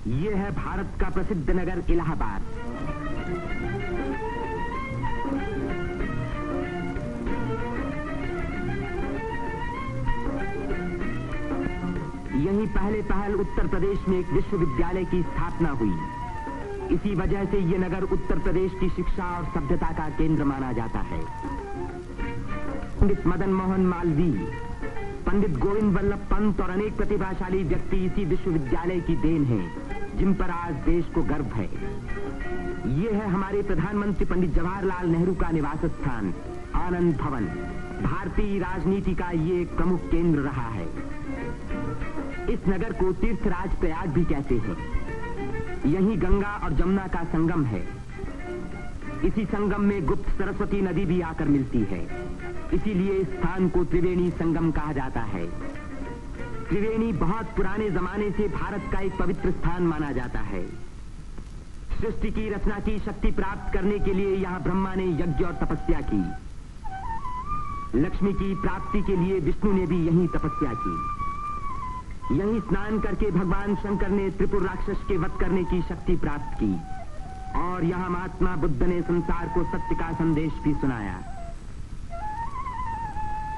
ये है भारत का प्रसिद्ध नगर इलाहाबाद। यहीं पहल उत्तर प्रदेश में एक विश्वविद्यालय की स्थापना हुई। इसी वजह से ये नगर उत्तर प्रदेश की शिक्षा और सभ्यता का केंद्र माना जाता है। पंडित मदन मोहन मालवीय, पंडित गोविंद वल्लभ पंत और अनेक प्रतिभाशाली व्यक्ति इसी विश्वविद्यालय की देन हैं, जिन पर आज देश को गर्व है। ये है हमारे प्रधानमंत्री पंडित जवाहरलाल नेहरू का निवास स्थान, आनंद भवन। भारतीय राजनीति का ये एक प्रमुख केंद्र रहा है। इस नगर को तीर्थराज प्रयाग भी कहते हैं। यहीं गंगा और जमुना का संगम है। इसी संगम में गुप्त सरस्वती नदी भी आकर मिलती है। इसीलिए इस स्थान को त्रिवेणी संगम कहा जाता है। त्रिवेणी बहुत पुराने जमाने से भारत का एक पवित्र स्थान माना जाता है। सृष्टि की रचना की शक्ति प्राप्त करने के लिए यहाँ ब्रह्मा ने यज्ञ और तपस्या की। लक्ष्मी की प्राप्ति के लिए विष्णु ने भी यहीं तपस्या की। यहीं स्नान करके भगवान शंकर ने त्रिपुर राक्षस के वध करने की शक्ति प्राप्त की और यहाँ महात्मा बुद्ध ने संसार को सत्य का संदेश भी सुनाया।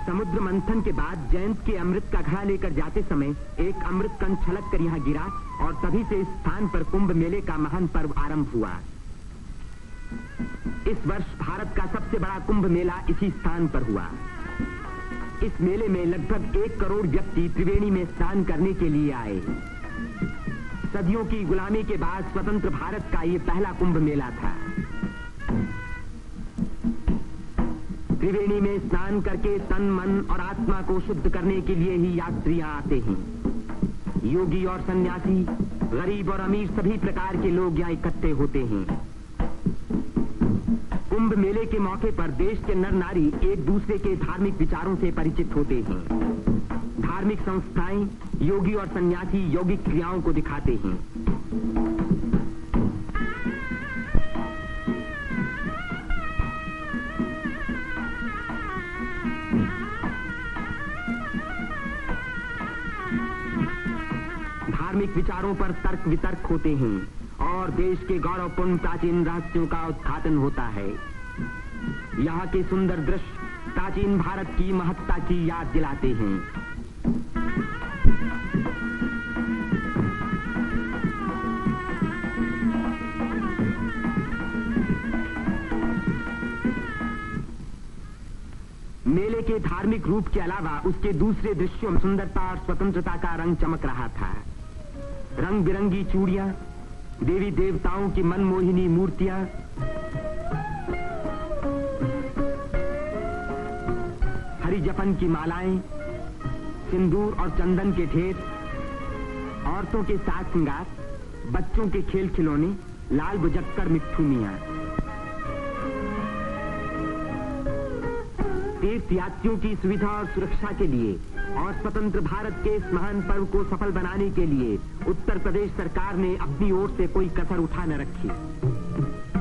समुद्र मंथन के बाद जयंत के अमृत का घड़ा लेकर जाते समय एक अमृत कण छलक कर यहाँ गिरा और तभी से इस स्थान पर कुंभ मेले का महान पर्व आरंभ हुआ। इस वर्ष भारत का सबसे बड़ा कुंभ मेला इसी स्थान पर हुआ। इस मेले में लगभग 1 करोड़ व्यक्ति त्रिवेणी में स्नान करने के लिए आए। सदियों की गुलामी के बाद स्वतंत्र भारत का ये पहला कुंभ मेला था। त्रिवेणी में स्नान करके तन, मन और आत्मा को शुद्ध करने के लिए ही यात्रियां आते हैं। योगी और सन्यासी, गरीब और अमीर सभी प्रकार के लोग यहाँ इकट्ठे होते हैं। कुंभ मेले के मौके पर देश के नर नारी एक दूसरे के धार्मिक विचारों से परिचित होते हैं। धार्मिक संस्थाएं योगी और सन्यासी यौगिक क्रियाओं को दिखाते हैं। धार्मिक विचारों पर तर्क वितर्क होते हैं और देश के गौरवपूर्ण प्राचीन रहस्यों का उद्घाटन होता है। यहाँ के सुंदर दृश्य प्राचीन भारत की महत्ता की याद दिलाते हैं। मेले के धार्मिक रूप के अलावा उसके दूसरे दृश्यों में सुंदरता और स्वतंत्रता का रंग चमक रहा था। रंग बिरंगी चूड़ियां, देवी देवताओं की मनमोहिनी मूर्तियां, हरी जपन की मालाएं, सिंदूर और चंदन के ढेर, औरतों के साज श्रृंगार, बच्चों के खेल खिलौने, लाल बुझक्कर मिट्ठू मियां। तीर्थ यात्रियों की सुविधा और सुरक्षा के लिए और स्वतंत्र भारत के इस महान पर्व को सफल बनाने के लिए उत्तर प्रदेश सरकार ने अपनी ओर से कोई कसर उठा न रखी।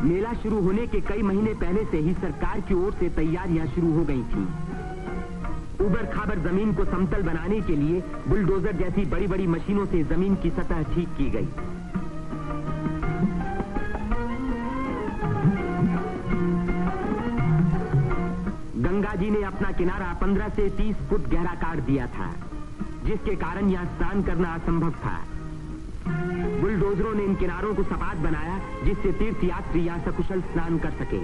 मेला शुरू होने के कई महीने पहले से ही सरकार की ओर से तैयारियां शुरू हो गई थीं। उबड़ खाबड़ जमीन को समतल बनाने के लिए बुलडोजर जैसी बड़ी बड़ी मशीनों से जमीन की सतह ठीक की गई। गंगा जी ने अपना किनारा 15 से 30 फुट गहरा काट दिया था, जिसके कारण यहाँ स्नान करना असंभव था। बुलडोजरों ने इन किनारों को सपाट बनाया, जिससे तीर्थ यात्री यहाँ सकुशल स्नान कर सके।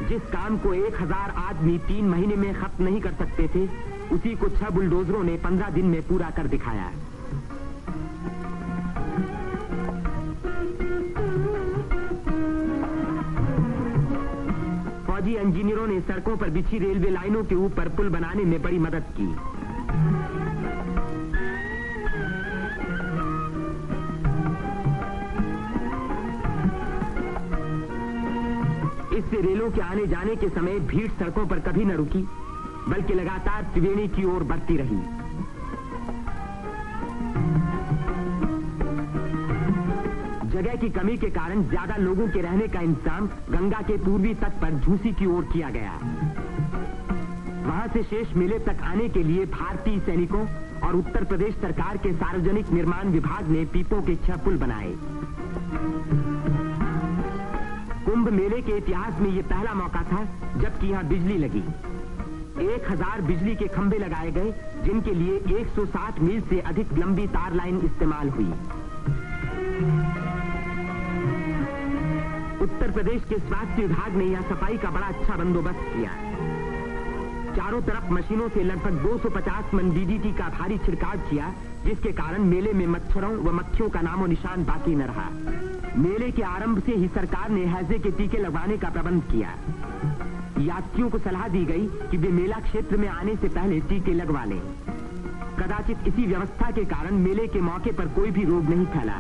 जिस काम को 1000 आदमी 3 महीने में खत्म नहीं कर सकते थे, उसी को 6 बुलडोजरों ने 15 दिन में पूरा कर दिखाया। फौजी इंजीनियरों ने सड़कों पर बिछी रेलवे लाइनों के ऊपर पुल बनाने में बड़ी मदद की। इससे रेलों के आने जाने के समय भीड़ सड़कों पर कभी न रुकी, बल्कि लगातार त्रिवेणी की ओर बढ़ती रही। जगह की कमी के कारण ज्यादा लोगों के रहने का इंतजाम गंगा के पूर्वी तट पर झूसी की ओर किया गया। वहां से शेष मेले तक आने के लिए भारतीय सैनिकों और उत्तर प्रदेश सरकार के सार्वजनिक निर्माण विभाग ने पीपों के 6 पुल बनाए। कुंभ मेले के इतिहास में यह पहला मौका था जबकि यहां बिजली लगी। 1000 बिजली के खंभे लगाए गए, जिनके लिए 160 मील से अधिक लंबी तार लाइन इस्तेमाल हुई। उत्तर प्रदेश के स्वास्थ्य विभाग ने यहां सफाई का बड़ा अच्छा बंदोबस्त किया। चारों तरफ मशीनों से लगभग 250 मन डीडीटी का भारी छिड़काव किया, जिसके कारण मेले में मच्छरों व मक्खियों का नामो निशान बाकी न रहा। मेले के आरंभ से ही सरकार ने हैजे के टीके लगवाने का प्रबंध किया। यात्रियों को सलाह दी गई कि वे मेला क्षेत्र में आने से पहले टीके लगवा लें। कदाचित इसी व्यवस्था के कारण मेले के मौके पर कोई भी रोग नहीं फैला।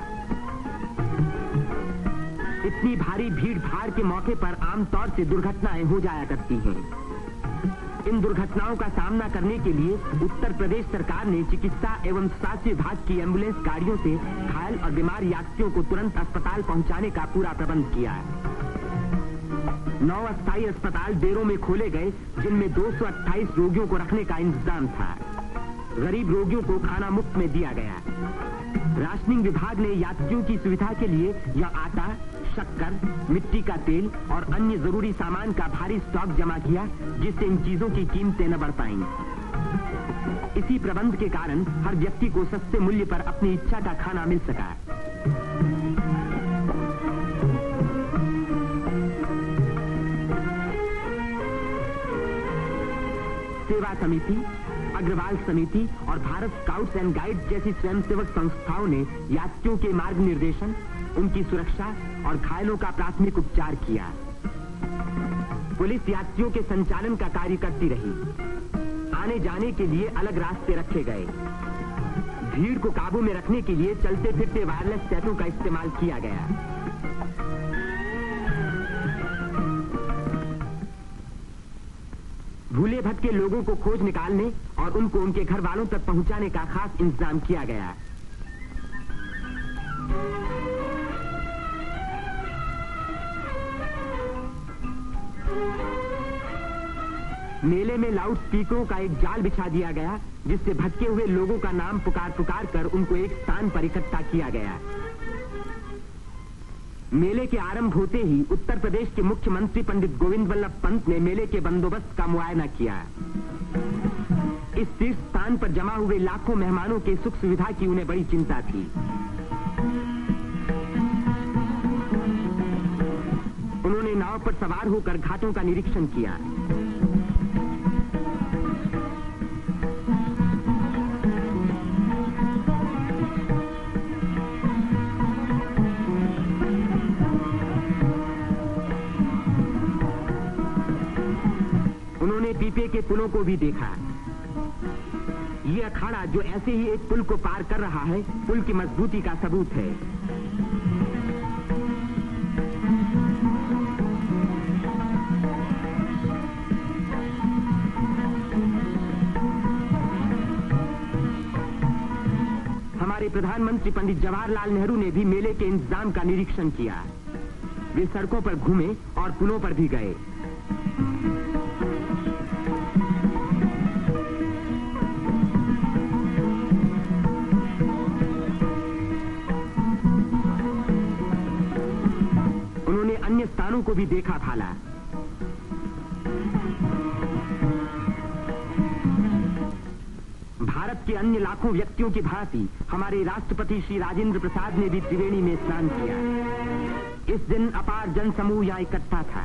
इतनी भारी भीड़ भाड़ के मौके पर आमतौर से दुर्घटनाएं हो जाया करती हैं। इन दुर्घटनाओं का सामना करने के लिए उत्तर प्रदेश सरकार ने चिकित्सा एवं स्वास्थ्य विभाग की एम्बुलेंस गाड़ियों से घायल और बीमार यात्रियों को तुरंत अस्पताल पहुंचाने का पूरा प्रबंध किया। 9 अस्थायी अस्पताल देरों में खोले गए, जिनमें 228 रोगियों को रखने का इंतजाम था। गरीब रोगियों को खाना मुफ्त में दिया गया। राशनिंग विभाग ने यात्रियों की सुविधा के लिए यहां आटा, शक्कर, मिट्टी का तेल और अन्य जरूरी सामान का भारी स्टॉक जमा किया, जिससे इन चीजों की कीमतें न बढ़ पाईं। इसी प्रबंध के कारण हर व्यक्ति को सस्ते मूल्य पर अपनी इच्छा का खाना मिल सका। सेवा समिति, अग्रवाल समिति और भारत स्काउट्स एंड गाइड्स जैसी स्वयंसेवक संस्थाओं ने यात्रियों के मार्ग निर्देशन, उनकी सुरक्षा और घायलों का प्राथमिक उपचार किया। पुलिस यात्रियों के संचालन का कार्य करती रही। आने जाने के लिए अलग रास्ते रखे गए। भीड़ को काबू में रखने के लिए चलते फिरते वायरलेस सेटों का इस्तेमाल किया गया। भूले भटके लोगों को खोज निकालने और उनको उनके घर वालों तक पहुंचाने का खास इंतजाम किया गया। मेले में लाउड स्पीकरों का एक जाल बिछा दिया गया, जिससे भटके हुए लोगों का नाम पुकार पुकार कर उनको एक स्थान पर इकट्ठा किया गया। मेले के आरंभ होते ही उत्तर प्रदेश के मुख्यमंत्री पंडित गोविंद वल्लभ पंत ने मेले के बंदोबस्त का मुआयना किया। इस तीर्थ स्थान पर जमा हुए लाखों मेहमानों के सुख सुविधा की उन्हें बड़ी चिंता थी। उन्होंने नाव पर सवार होकर घाटों का निरीक्षण किया। पीपे के पुलों को भी देखा। ये अखाड़ा जो ऐसे ही एक पुल को पार कर रहा है, पुल की मजबूती का सबूत है। हमारे प्रधानमंत्री पंडित जवाहरलाल नेहरू ने भी मेले के इंतजाम का निरीक्षण किया। वे सड़कों पर घूमे और पुलों पर भी गए। अन्य स्थानों को भी देखा भाला। भारत के अन्य लाखों व्यक्तियों की भांति हमारे राष्ट्रपति श्री राजेंद्र प्रसाद ने भी त्रिवेणी में स्नान किया। इस दिन अपार जनसमूह यहां इकट्ठा था।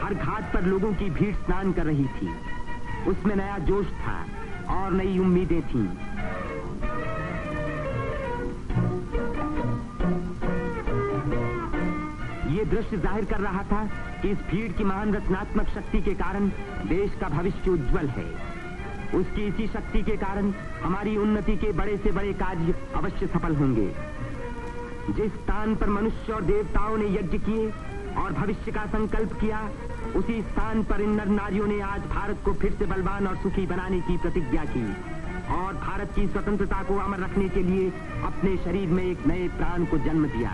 हर घाट पर लोगों की भीड़ स्नान कर रही थी। उसमें नया जोश था और नई उम्मीदें थीं। ये दृश्य जाहिर कर रहा था कि इस भीड़ की महान रचनात्मक शक्ति के कारण देश का भविष्य उज्जवल है। उसकी इसी शक्ति के कारण हमारी उन्नति के बड़े से बड़े कार्य अवश्य सफल होंगे। जिस स्थान पर मनुष्य और देवताओं ने यज्ञ किए और भविष्य का संकल्प किया, उसी स्थान पर इन नर नारियों ने आज भारत को फिर से बलवान और सुखी बनाने की प्रतिज्ञा की और भारत की स्वतंत्रता को अमर रखने के लिए अपने शरीर में एक नए प्राण को जन्म दिया।